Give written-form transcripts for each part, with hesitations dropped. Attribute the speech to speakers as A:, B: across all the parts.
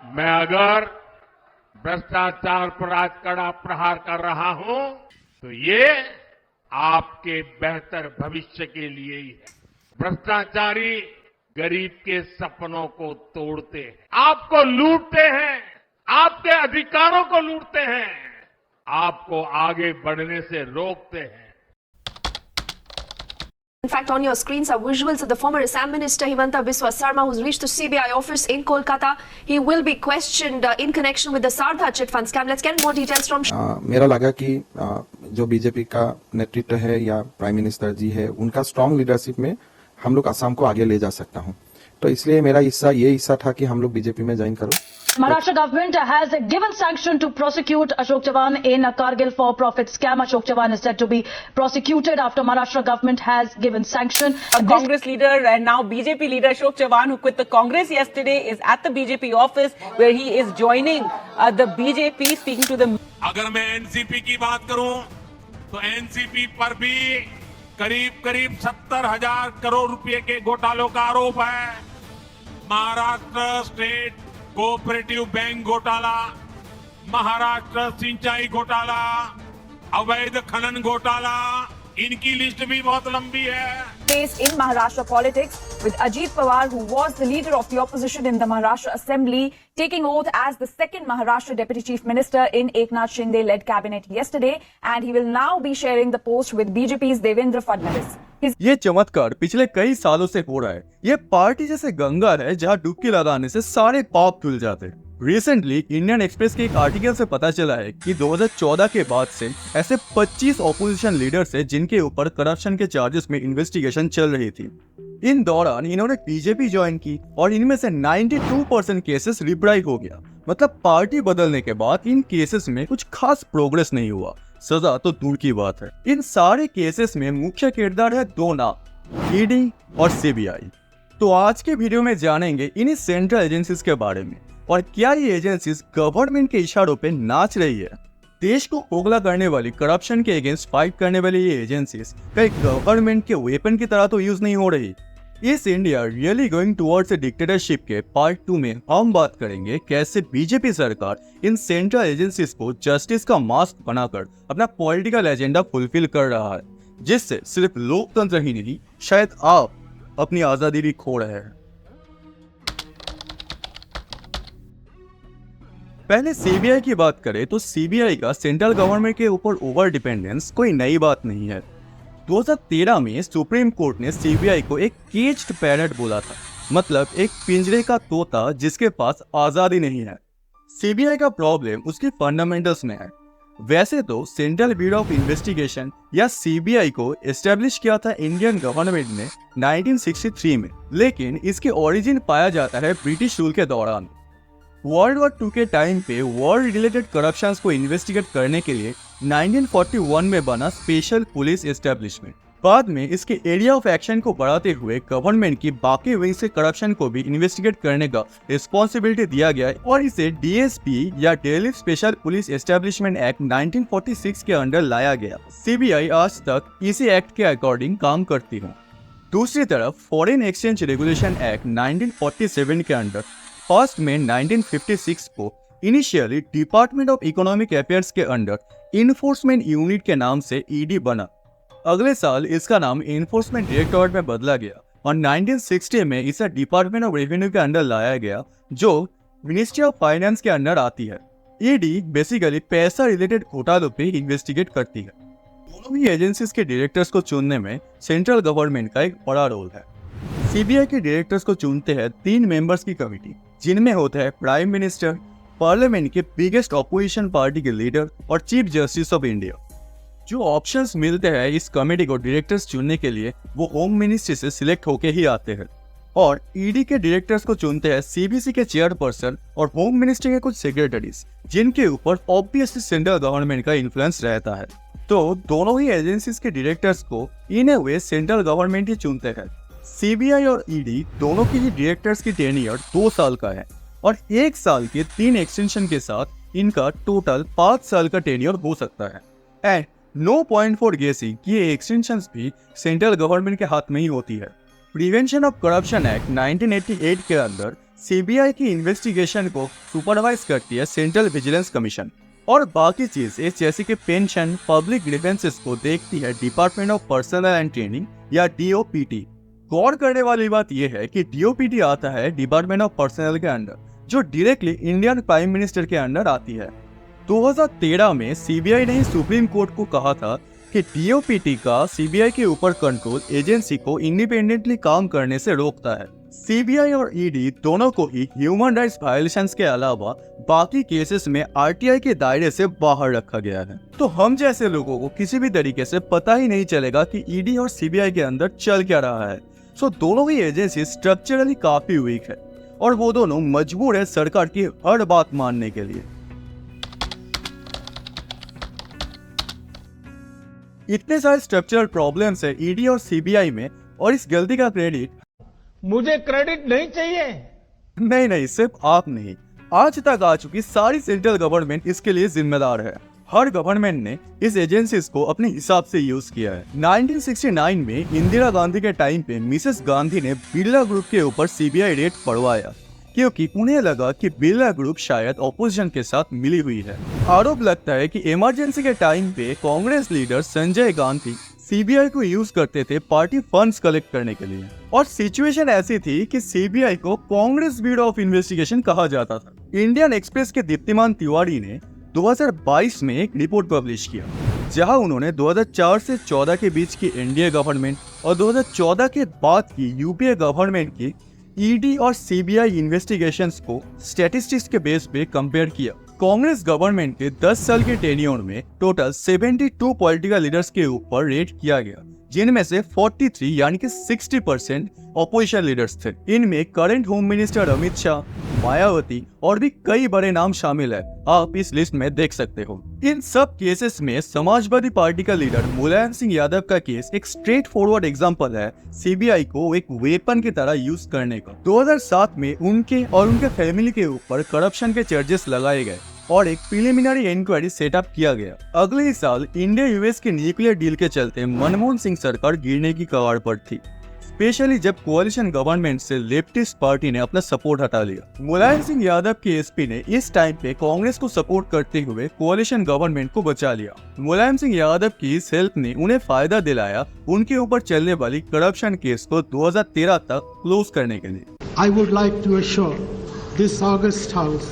A: मैं अगर भ्रष्टाचार पर आज कड़ा प्रहार कर रहा हूं तो ये आपके बेहतर भविष्य के लिए ही है। भ्रष्टाचारी गरीब के सपनों को तोड़ते हैं, आपको लूटते हैं, आपके अधिकारों को लूटते हैं, आपको आगे बढ़ने से रोकते हैं।
B: In fact, on your screens are visuals of the former Assam Minister Himanta Biswa Sarma, who's reached the CBI office in Kolkata. He will be questioned in connection with the Sardha chit fund scam. Let's get more details from.
C: मेरा लगा कि जो BJP का नेतृत्व है या prime minister जी है, उनका स्ट्रांग लीडरशिप में हम लोग असम को आगे ले जा सकता हूं, तो इसलिए मेरा ये हिस्सा था कि हम लोग बीजेपी में ज्वाइन करो।
D: Maharashtra government has given sanction to prosecute Ashok Chavan in a Kargil for profit scam. Ashok Chavan is said to be prosecuted after Maharashtra government has given sanction.
E: Congress leader and now BJP leader Ashok Chavan, who quit the Congress yesterday, is at the BJP office where he is joining the BJP, speaking to the.
A: अगर मैं NCP की बात करूं तो NCP पर भी करीब 70,000 करोड़ रुपए के घोटालों का आरोप है। महाराष्ट्र स्टेट कोऑपरेटिव बैंक घोटाला, महाराष्ट्र सिंचाई घोटाला, अवैध खनन घोटाला, इनकी लिस्ट भी बहुत लंबी है।
F: Case in Maharashtra politics with Ajit Pawar, who was the leader of the opposition in the Maharashtra Assembly, taking oath as the second Maharashtra Deputy Chief Minister in Eknath Shinde-led cabinet yesterday, and he will now be sharing the post with BJP's Devendra Fadnavis.
G: ये चमत्कार पिछले कई सालों से हो रहा है। ये पार्टी जैसे गंगा है जहाँ डुबकी लगाने से सारे पाप धुल जाते हैं। रिसेंटली इंडियन एक्सप्रेस के एक आर्टिकल से पता चला है कि 2014 के बाद से ऐसे 25 ऑपोजिशन लीडर्स हैं जिनके ऊपर करप्शन के चार्जेस में इन्वेस्टिगेशन चल रही थी। इन दौरान इन्होंने बीजेपी ज्वाइन की और इनमें से 92% केसेस रिप्राई हो गया। मतलब पार्टी बदलने के बाद इन केसेस में कुछ खास प्रोग्रेस नहीं हुआ, सजा तो दूर की बात है। इन सारे केसेस में मुख्य किरदार है दो नाम, ईडी और सीबीआई। तो आज के वीडियो में जानेंगे इन्हीं सेंट्रल एजेंसीज के बारे में और क्या ये एजेंसीज गवर्नमेंट के इशारों पे नाच रही है। देश को खोखला करने वाली करप्शन के अगेंस्ट फाइट करने वाली ये एजेंसीज कई गवर्नमेंट के वेपन की तरह तो यूज नहीं हो रही। इस India really going towards a dictatorship के पार्ट 2 में हम बात करेंगे कैसे बीजेपी सरकार इन सेंट्रल एजेंसीज को जस्टिस का मास्क बनाकर अपना पॉलिटिकल एजेंडा फुलफिल कर रहा है, जिससे सिर्फ लोकतंत्र ही नहीं शायद आप अपनी आजादी भी खो रहे हैं। पहले सीबीआई की बात करें तो सीबीआई का सेंट्रल गवर्नमेंट के ऊपर ओवर डिपेंडेंस कोई नई बात नहीं है। 2013 में सुप्रीम कोर्ट ने सीबीआई को एक केज्ड पैरट बोला था, मतलब एक पिंजरे का तोता जिसके पास आजादी नहीं है। सीबीआई का प्रॉब्लम उसके फंडामेंटल्स में है। वैसे तो सेंट्रल ब्यूरो ऑफ इन्वेस्टिगेशन या सीबीआई को एस्टेब्लिश किया था इंडियन गवर्नमेंट ने 1963 में, लेकिन इसके ओरिजिन पाया जाता है ब्रिटिश रूल के दौरान। वर्ल्ड वॉर 2 के टाइम पे वॉर रिलेटेड करप्शन को इन्वेस्टिगेट करने के लिए 1941 में बना स्पेशल पुलिस एस्टेब्लिशमेंट। बाद में इसके एरिया ऑफ एक्शन को बढ़ाते हुए गवर्नमेंट की बाकी विंग से करप्शन को भी इन्वेस्टिगेट करने का रिस्पॉन्सिबिलिटी दिया गया और इसे डीएसपी या Delhi special police establishment act 1946 के अंडर लाया गया। सीबीआई आज तक इसी एक्ट के अकॉर्डिंग काम करती है। दूसरी तरफ फॉरेन एक्सचेंज रेगुलेशन एक्ट 1947 के अंडर 1 मई 1956 को initially department of economic affairs के अंडर इन्फोर्समेंट यूनिट के नाम से ईडी बना। अगले साल इसका नाम इन्फोर्समेंट डायरेक्टोरेट में बदला गया और 1960 में इसे डिपार्टमेंट ऑफ रेवेन्यू के अंडर लाया गया, जो मिनिस्ट्री ऑफ फाइनेंस के अंडर आती है। ईडी बेसिकली पैसा रिलेटेड घोटालों पे इन्वेस्टिगेट करती है। दोनों ही एजेंसीज के डायरेक्टर्स को चुनने में सेंट्रल गवर्नमेंट का एक बड़ा रोल है। सीबीआई के डायरेक्टर्स को चुनते हैं 3 मेंबर्स की कमेटी, जिनमें होता है प्राइम मिनिस्टर, पार्लियामेंट के बिगेस्ट ऑपोजिशन पार्टी के लीडर और चीफ जस्टिस ऑफ इंडिया। जो ऑप्शंस मिलते हैं इस कमेटी को डायरेक्टर्स चुनने के लिए वो होम मिनिस्ट्री से सिलेक्ट होके ही आते हैं। और ईडी के डायरेक्टर्स को चुनते हैं सीबीसी के चेयरपर्सन और होम मिनिस्ट्री के कुछ सेक्रेटरीज, जिनके ऊपर ऑब्वियसली सेंट्रल गवर्नमेंट का इन्फ्लुएंस रहता है। तो दोनों ही एजेंसीज के डायरेक्टर्स को इन ए वे सेंट्रल गवर्नमेंट ही चुनते हैं। सीबीआई और ईडी दोनों की ही डायरेक्टर्स की टेन्योर 2 साल का है और 1 साल के 3 एक्सटेंशन के साथ इनका टोटल 5 साल का टेन्योर हो सकता है। एंड नो पॉइंट फॉर गेसिंग कि ये एक्सटेंशंस भी सेंट्रल गवर्नमेंट के हाथ में ही होती है। प्रिवेंशन ऑफ करप्शन एक्ट 1988 के अंदर सीबीआई की इन्वेस्टिगेशन को सुपरवाइज करती है सेंट्रल विजिलेंस कमीशन और बाकी चीजें जैसे कि पेंशन, पब्लिक ग्रीवेंसेस को देखती है department of personal and training या डीओपीटी। गौर करने वाली बात यह है कि डीओपीटी आता है डिपार्टमेंट ऑफ पर्सनल के अंडर, जो डायरेक्टली इंडियन प्राइम मिनिस्टर के अंडर आती है। 2013 में सीबीआई ने सुप्रीम कोर्ट को कहा था कि डीओपीटी का सीबीआई के ऊपर कंट्रोल एजेंसी को इंडिपेंडेंटली काम करने से रोकता है। सीबीआई और ईडी दोनों को ही ह्यूमन राइट्स वायलेशंस के अलावा बाकी केसेस में आरटीआई के दायरे से बाहर रखा गया है। तो हम जैसे लोगों को किसी भी तरीके से पता ही नहीं चलेगा कि ईडी और सीबीआई के अंदर चल क्या रहा है। सो दोनों ही एजेंसी स्ट्रक्चरली काफी वीक है और वो दोनों मजबूर है सरकार की हर बात मानने के लिए। इतने सारे स्ट्रक्चरल प्रॉब्लम्स है ईडी और सीबीआई में, और इस गलती का क्रेडिट
A: मुझे क्रेडिट नहीं चाहिए।
G: नहीं, सिर्फ आप नहीं, आज तक आ चुकी सारी सेंट्रल गवर्नमेंट इसके लिए जिम्मेदार है। हर गवर्नमेंट ने इस एजेंसीज को अपने हिसाब से यूज किया है। 1969 में इंदिरा गांधी के टाइम पे मिसेस गांधी ने बिरला ग्रुप के ऊपर सीबीआई रेड पड़वाया क्योंकि उन्हें लगा कि बिरला ग्रुप शायद ऑपोजिशन के साथ मिली हुई है। आरोप लगता है कि इमरजेंसी के टाइम पे कांग्रेस लीडर संजय गांधी सीबीआई को यूज करते थे पार्टी फंड्स कलेक्ट करने के लिए, और सिचुएशन ऐसी थी कि सीबीआई को कांग्रेस ब्यूरो ऑफ इन्वेस्टिगेशन कहा जाता था। इंडियन एक्सप्रेस के दीप्तिमान तिवारी ने 2022 में एक रिपोर्ट पब्लिश किया जहां उन्होंने 2004 से 14 के बीच की एनडीए गवर्नमेंट और 2014 के बाद की यूपीए गवर्नमेंट की ईडी और सीबीआई इन्वेस्टिगेशंस को स्टैटिस्टिक्स के बेस पे कंपेयर किया। कांग्रेस गवर्नमेंट के 10 साल के टेन्योर में टोटल 72 पॉलिटिकल लीडर्स के ऊपर रेड किया गया, जिनमें से 43 यानी कि 60% ऑपोजिशन लीडर्स थे। इनमें current home minister Amit Shah, Mayawati और भी कई बड़े नाम शामिल है, आप इस लिस्ट में देख सकते हो। इन सब केसेस में समाजवादी पार्टी का लीडर मुलायम सिंह यादव का केस एक स्ट्रेट फॉरवर्ड एग्जांपल है सीबीआई को एक वेपन की तरह यूज करने का। 2007 में उनके और उनके फैमिली के ऊपर करप्शन के चार्जेस लगाए गए और एक प्रिलिमिनरी इंक्वायरी सेटअप किया गया। अगले ही साल इंडिया यूएस के न्यूक्लियर डील के चलते मनमोहन सिंह सरकार गिरने की कगार पर थी, स्पेशली जब कोalition गवर्नमेंट से लेफ्टिस्ट पार्टी ने अपना सपोर्ट हटा लिया। मुलायम सिंह यादव के एसपी ने इस टाइम पे कांग्रेस को सपोर्ट करते हुए कोalition गवर्नमेंट को बचा लिया। मुलायम सिंह यादव की इस हेल्प ने उन्हें फायदा दिलाया उनके ऊपर चलने वाली करप्शन केस को 2013 तक क्लोज करने के लिए।
H: I would like to assure this august house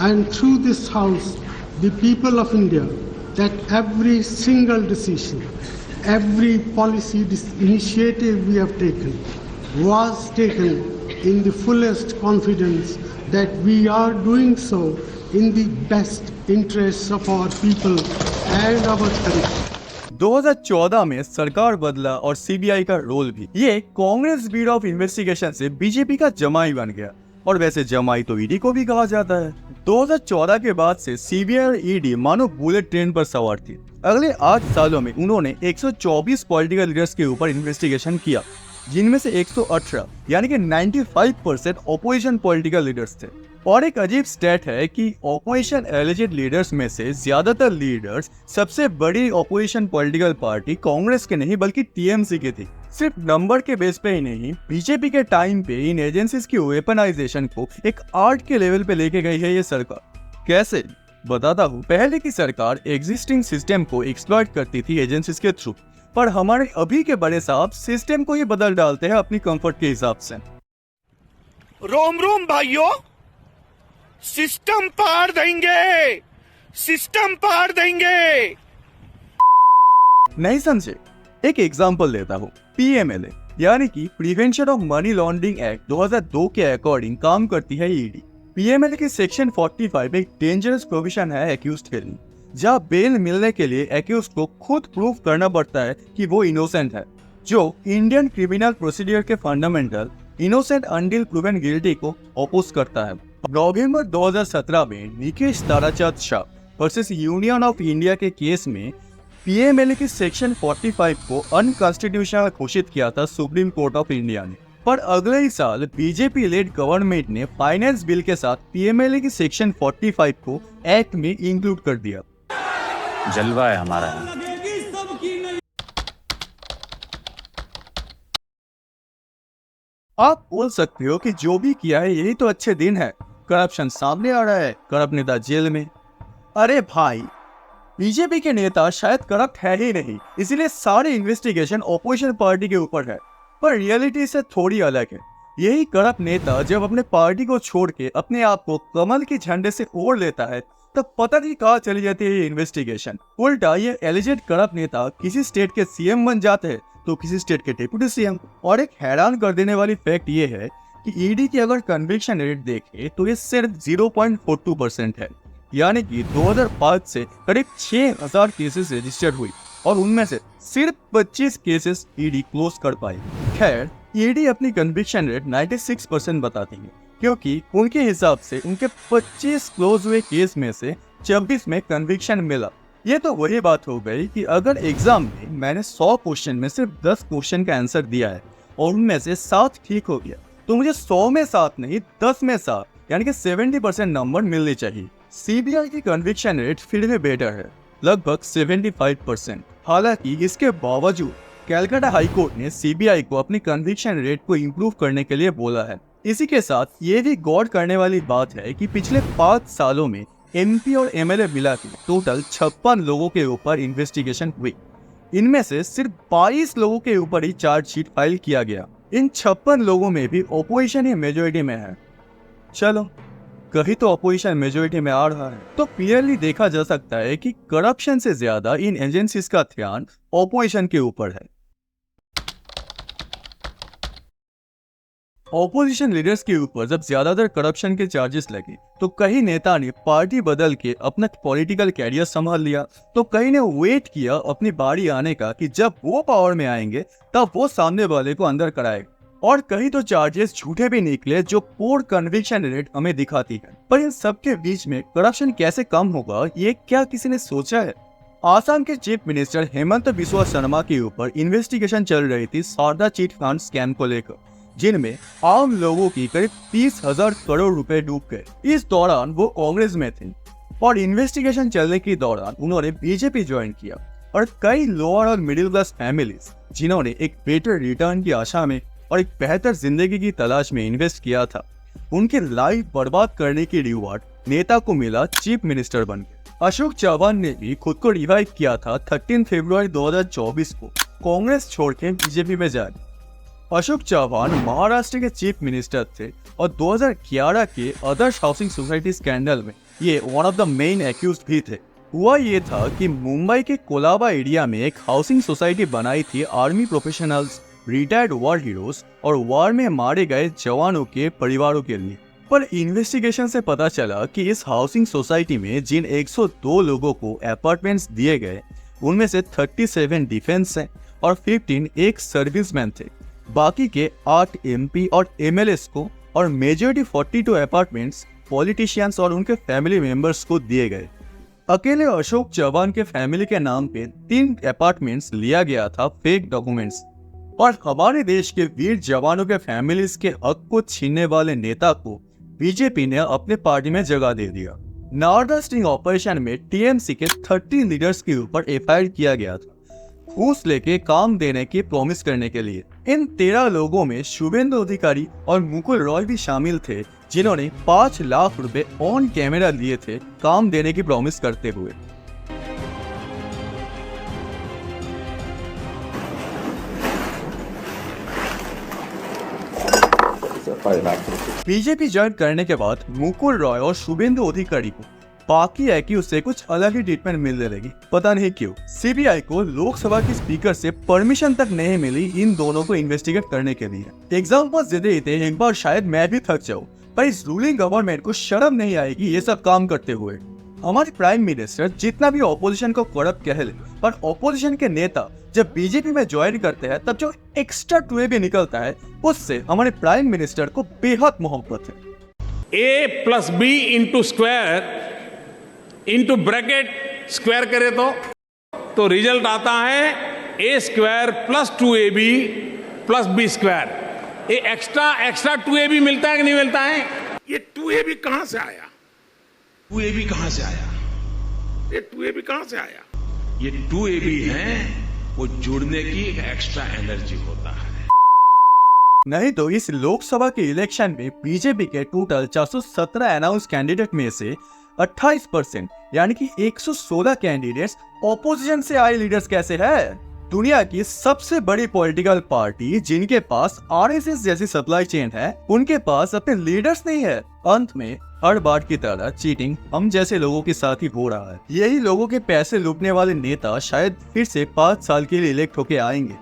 H: and through this house the people of India that every single decision, every policy initiative we have taken was taken in the fullest confidence that we are doing so in the best interests of our people and our country.
G: 2014 में सरकार बदला और CBI का role भी। ये Congress bureau of investigation से BJP का जमाई बन गया, और वैसे जमाई तो ईडी को भी कहा जाता है। 2014 के बाद से सीबीआई और ईडी मानो बुलेट ट्रेन पर सवार थी। अगले 8 सालों में उन्होंने 124 पॉलिटिकल लीडर्स के ऊपर इन्वेस्टिगेशन किया, जिनमें से 118 यानी कि 95% ऑपोजिशन पॉलिटिकल लीडर्स थे। और एक अजीब स्टैट है कि ऑपोजिशन एलिजेड लीडर्स में से ज्यादातर लीडर्स सबसे बड़ी ऑपोजिशन पॉलिटिकल पार्टी कांग्रेस के नहीं बल्कि टीएमसी की थी। सिर्फ नंबर के बेस पे ही नहीं, बीजेपी के टाइम पे इन एजेंसीज की वेपनाइजेशन को एक आर्ट के लेवल पे लेके गई है ये सरकार। कैसे बताता हूँ। पहले की सरकार एग्जिस्टिंग सिस्टम को एक्सप्लॉइट करती थी एजेंसीज के थ्रू, पर हमारे अभी के बड़े साहब सिस्टम को ही बदल डालते हैं अपनी कंफर्ट के हिसाब से।
I: रोम रोम भाइयों, सिस्टम पार देंगे, सिस्टम पार देंगे।
G: नहीं समझे? एक एग्जांपल देता हूँ। पीएमएलए यानी कि prevention of money laundering act 2002 के अकॉर्डिंग काम करती है ईडी। पीएमएलए की सेक्शन 45 एक डेंजरस प्रोविजन है एक्यूज्ड के लिए, जहाँ बेल मिलने के लिए एक्यूज्ड को खुद प्रूव करना पड़ता है कि वो इनोसेंट है, जो इंडियन क्रिमिनल प्रोसीडियर के fundamental innocent until proven guilty को अपोज करता है। नवंबर 2017 में Nikesh Tarachand Shah versus union of India के केस में पीएमएलए की सेक्शन 45 को अनकॉन्स्टिट्यूशनल घोषित किया था सुप्रीम कोर्ट ऑफ इंडिया ने। पर अगले ही साल बीजेपी लेड गवर्नमेंट ने फाइनेंस बिल के साथ पीएमएलए की सेक्शन 45 को एक्ट में इंक्लूड कर दिया।
J: जलवा है हमारा।
G: आप बोल सकते हो कि जो भी किया है यही तो अच्छे दिन है, करप्शन सामने आ रहा है, करप्ट नेता जेल में। अरे भाई, बीजेपी के नेता शायद करप्ट है ही नहीं, इसीलिए सारे इन्वेस्टिगेशन ऑपोजिशन पार्टी के ऊपर है। पर रियलिटी से थोड़ी अलग है। यही करप्ट नेता जब अपने पार्टी को छोड़ के अपने आप को कमल के झंडे से ओढ़ लेता है, तब पता नहीं कहाँ चली जाती है ये इन्वेस्टिगेशन। उल्टा ये एलिजेड करप्ट नेता किसी स्टेट के सीएम बन जाते हैं तो किसी स्टेट के डिप्टी सीएम। और एक हैरान कर देने वाली फैक्ट ये है कि ईडी की अगर कन्विक्शन रेट देखें तो ये सिर्फ 0.42% है, यानी कि 2005 से करीब 6000 केसेस रजिस्टर्ड हुई और उनमें से सिर्फ 25 केसेस ईडी क्लोज कर पाई। खैर, ईडी अपनी कन्विक्शन रेट 96% बताती है, क्योंकि उनके हिसाब से उनके 25 क्लोज हुए केस में से 26 में कन्विक्शन मिला। ये तो वही बात हो गई कि अगर एग्जाम में मैंने 100 क्वेश्चन में सिर्फ 10 क्वेश्चन का आंसर दिया है और उनमें से 7 ठीक हो गया, तो मुझे 100 में 7 नहीं 10 में 7 यानी कि 70% नंबर मिलने चाहिए। सीबीआई की कन्विक्शन रेट फिर भी बेटर है, लगभग 75%। हालांकि इसके बावजूद कलकत्ता हाई कोर्ट ने सीबीआई को अपनी कन्विक्शन रेट को इम्प्रूव करने के लिए बोला है। इसी के साथ ये भी गौर करने वाली बात है कि पिछले 5 सालों में एमपी और एमएलए मिला के टोटल 56 लोगों के ऊपर इन्वेस्टिगेशन हुई। इनमें से सिर्फ 22 लोगों के ऊपर ही चार्जशीट फाइल किया गया। इन 56 लोगों में भी ऑपोजिशन ही मेजोरिटी में है। चलो, कहीं तो ऑपोजिशन मेजोरिटी में आ रहा है, तो क्लियरली देखा जा सकता है कि करप्शन से ज्यादा इन एजेंसीज का ध्यान ऑपोजिशन के ऊपर है। ऑपोजिशन लीडर्स के ऊपर जब ज्यादातर करप्शन के चार्जेस लगे तो कई नेता ने पार्टी बदल के अपना पॉलिटिकल कैरियर संभाल लिया, तो कई ने वेट किया अपनी बारी आने का कि जब वो पावर में आएंगे तब वो सामने वाले को अंदर कराएगा। और कहीं तो चार्जेस झूठे भी निकले जो पोर कन्विक्शन रेट हमें दिखाती है। पर इन सब के बीच में करप्शन कैसे कम होगा, ये क्या किसी ने सोचा है? आसाम के चीफ मिनिस्टर हेमंत बिस्वा शर्मा के ऊपर इन्वेस्टिगेशन चल रही थी शारदा चिट फंड स्कैम को लेकर, जिनमें आम लोगों की करीब 30,000 करोड़ रुपए डूब गए। इस दौरान वो कांग्रेस में थे और इन्वेस्टिगेशन चलने के दौरान उन्होंने बीजेपी ज्वाइन किया। और कई लोअर और मिडिल क्लास फैमिलीज जिन्होंने एक बेटर रिटर्न की आशा में और एक बेहतर जिंदगी की तलाश में इन्वेस्ट किया था, उनकी लाइफ बर्बाद करने की रिवॉर्ड नेता को मिला चीफ मिनिस्टर बन के। अशोक चव्हाण ने भी खुद को रिवाइव किया था 13 फरवरी 2024 को कांग्रेस छोड़ के बीजेपी में जाए। अशोक चव्हाण महाराष्ट्र के चीफ मिनिस्टर थे और 2011 के आदर्श हाउसिंग सोसाइटी स्कैंडल में ये one of the main accused भी थे। हुआ ये था कि मुंबई के कोलाबा एरिया में एक हाउसिंग सोसाइटी बनाई थी army professionals, retired war heroes और वॉर में मारे गए जवानों के परिवारों के लिए। पर इन्वेस्टिगेशन से पता चला कि इस हाउसिंग सोसाइटी में जिन 102 लोगों को अपार्टमेंट्स दिए गए, उनमें से 37 डिफेंस हैं और 15 एक सर्विसमैन थे। बाकी के 8 एमपी और एमएलएस को और मेजॉरिटी 42 अपार्टमेंट्स पॉलिटिशियंस और उनके फैमिली मेंबर्स को दिए गए। अकेले अशोक चव्हाण के फैमिली के नाम पे 3 अपार्टमेंट्स लिया गया था फेक डॉक्यूमेंट्स। और हमारे देश के वीर जवानों के फैमिलीज के हक को छीनने वाले नेता को बीजेपी ने अपने पार्टी में जगह दे दिया। नारदा स्टिंग ऑपरेशन में टीएमसी के 30 लीडर्स के ऊपर एफआईआर किया गया था घूस लेके काम देने की प्रॉमिस करने के लिए। इन 13 लोगों में शुभेंदु अधिकारी और मुकुल रॉय भी शामिल थे, जिन्होंने 5 लाख रुपए ऑन कैमरा लिए थे काम देने की प्रॉमिस करते हुए। बीजेपी ज्वाइन करने के बाद मुकुल रॉय और शुभेंदु अधिकारी को बाकी एक्यूज से कुछ अलग ही ट्रीटमेंट मिलने लगी, पता नहीं क्यों। सीबीआई को लोकसभा के स्पीकर से परमिशन तक नहीं मिली इन दोनों को इन्वेस्टिगेट करने के लिए। एग्जाम्पल देते थे एक बार शायद मैं भी थक जाऊं, पर इस रूलिंग गवर्नमेंट को शर्म नहीं आएगी ये सब काम करते हुए। हमारे प्राइम मिनिस्टर जितना भी ऑपोजिशन को करप्ट कह ले, पर ऑपोजिशन के नेता जब बीजेपी में ज्वाइन करते हैं तब जो एक्स्ट्रा टुए भी निकलता है, उससे हमारे प्राइम मिनिस्टर को बेहद मोहब्बत है।
K: A+B इंटू ब्रैकेट स्क्वायर करे तो रिजल्ट आता है A² + 2AB + B²। ये एक्स्ट्रा 2AB मिलता है कि नहीं मिलता है?
A: ये 2AB कहां से आया?
K: 2AB कहां से आया?
A: ये 2AB कहां से आया?
K: ये 2AB है, वो जुड़ने की एक एक्स्ट्रा एनर्जी होता है।
G: नहीं तो इस लोकसभा के इलेक्शन में बीजेपी के टोटल 417 अनाउंस कैंडिडेट में से 28% यानी कि 116 कैंडिडेट्स ऑपोजिशन से आए लीडर्स कैसे हैं? दुनिया की सबसे बड़ी पॉलिटिकल पार्टी जिनके पास आरएसएस जैसी सप्लाई चेन है, उनके पास अपने लीडर्स नहीं है। अंत में हर बार की तरह चीटिंग हम जैसे लोगों के साथ ही हो रहा है। यही लोगों के पैसे लूटने वाले नेता शायद फिर से 5 साल के लिए इलेक्ट होके आएंगे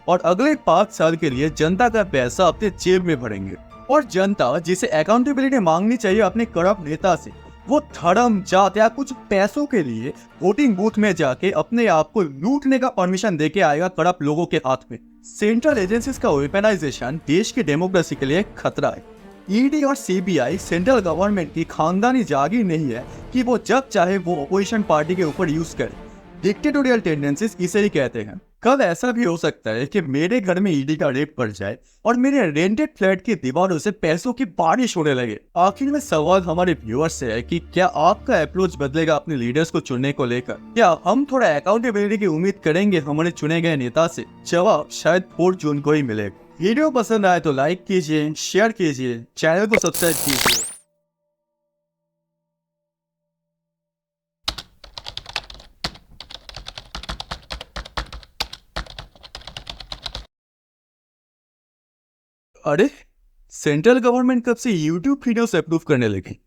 G: और अगले 5 साल के लिए जनता का पैसा अपने जेब में भरेंगे। और जनता जिसे अकाउंटेबिलिटी मांगनी चाहिए अपने करप्ट नेता से, वो धर्म जात या कुछ पैसों के लिए वोटिंग बूथ में जाके अपने आप को लूटने का परमिशन देके आएगा करप्ट लोगों के हाथ में। सेंट्रल एजेंसीज का वेपनाइजेशन देश की डेमोक्रेसी के लिए एक खतरा है। ईडी और सीबीआई सेंट्रल गवर्नमेंट की खानदानी जागीर नहीं है कि वो जब चाहे वो अपोजिशन पार्टी के ऊपर यूज करे। डिक्टेटोरियल टेंडेंसीज इसे ही कहते हैं। कल ऐसा भी हो सकता है कि मेरे घर में ईडी का रेड पड़ जाए और मेरे रेंटेड फ्लैट की दीवारों से पैसों की बारिश होने लगे। आखिर में सवाल हमारे व्यूअर्स से है कि क्या आपका अप्रोच बदलेगा अपने लीडर्स को चुनने को लेकर? क्या हम थोड़ा अकाउंटेबिलिटी की उम्मीद करेंगे हमारे चुने गए नेता से? जवाब शायद 4 जून को ही मिलेगा। वीडियो पसंद आए तो लाइक कीजिए, शेयर कीजिए, चैनल को सब्सक्राइब कीजिए। अरे, सेंट्रल गवर्नमेंट कब से YouTube वीडियोस अप्रूव करने लगी?